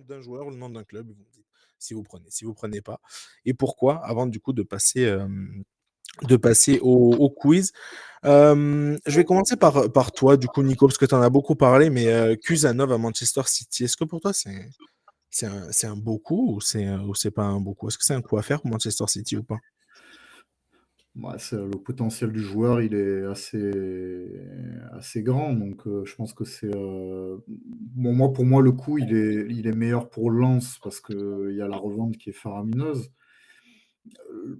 d'un joueur ou le nom d'un club, vous me dites si vous prenez. Si vous prenez pas et pourquoi? Avant du coup de passer au quiz. Je vais commencer par toi du coup Nico, parce que tu en as beaucoup parlé, mais Kusanov à Manchester City, est-ce que pour toi c'est un beau coup ou c'est pas un beau coup? Est-ce que c'est un coup à faire pour Manchester City ou pas? Ouais, c'est le potentiel du joueur, il est assez grand, donc je pense que c'est, bon, moi, pour moi, le coup, il est meilleur pour Lens parce qu'il y a la revente qui est faramineuse. Heu,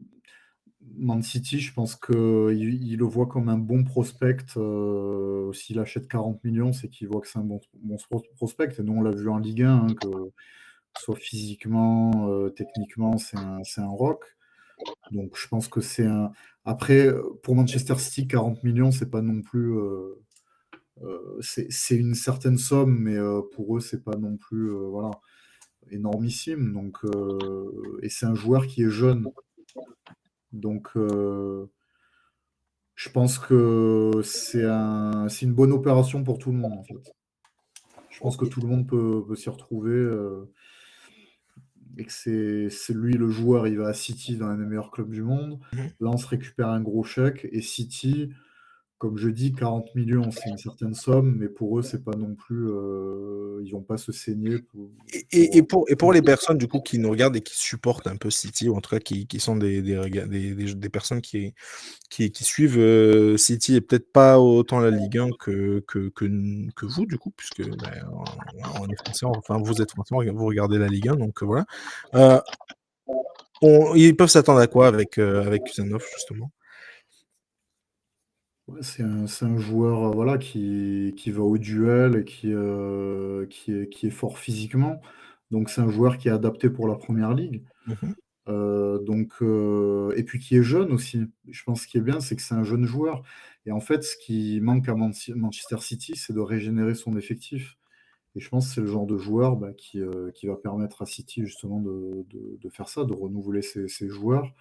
Man City, je pense qu'il le voit comme un bon prospect, s'il achète 40 millions, c'est qu'il voit que c'est un bon prospect et nous, on l'a vu en Ligue 1, hein, que soit physiquement, techniquement, c'est un roc. Donc je pense que c'est un après, pour Manchester City, 40 millions, c'est pas non plus, c'est une certaine somme, mais pour eux, c'est pas non plus, voilà, énormissime. Donc et c'est un joueur qui est jeune. Donc je pense que c'est une bonne opération pour tout le monde, en fait. Je pense que OK. tout le monde peut s'y retrouver, et que c'est lui le joueur, il va à City, dans l'un des meilleurs clubs du monde. Mmh. Lens récupère un gros chèque et City, comme je dis, 40 millions, c'est une certaine somme, mais pour eux, c'est pas non plus, ils vont pas se saigner Et et pour, et pour et pour les personnes du coup qui nous regardent et qui supportent un peu City ou en tout cas qui sont des personnes qui suivent, City et peut-être pas autant la Ligue 1 que vous du coup puisque, on est français, enfin vous êtes français, vous regardez la Ligue 1 donc voilà. Heu, ils peuvent s'attendre à quoi avec Kusanov justement? ouais, c'est un joueur, voilà, qui va au duel et qui est fort physiquement. Donc c'est un joueur qui est adapté pour la première ligue. Mmh mh. Donc et puis qui est jeune aussi. Je pense ce qui est bien, c'est que c'est un jeune joueur et en fait, ce qui manque à Manchester City, c'est de régénérer son effectif et je pense que c'est le genre de joueur, bah, qui va permettre à City justement de faire ça, de renouveler ses joueurs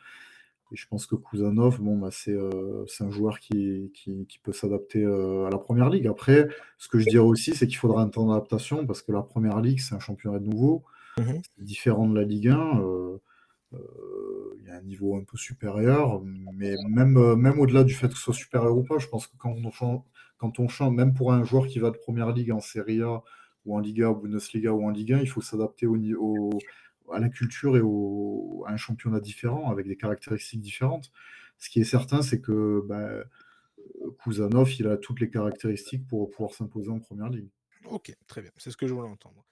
et je pense que Kouzanov, bon, bah, c'est un joueur qui peut s'adapter, à la première ligue. Après, ce que je dirais aussi, c'est qu'il faudra un temps d'adaptation parce que la première ligue, c'est un championnat nouveau, Mmh. c'est différent de la Ligue 1, il y a un niveau un peu supérieur, mais même au-delà du fait que ce soit supérieur ou pas, je pense que quand on change même pour un joueur qui va de première ligue en Serie A ou en Liga, ou Bundesliga ou en Ligue 1, il faut s'adapter à la culture et à un championnat différent avec des caractéristiques différentes. Ce qui est certain, c'est que, bah, Kouzanov, il a toutes les caractéristiques pour pouvoir s'imposer en première ligue. OK, très bien, c'est ce que je voulais entendre.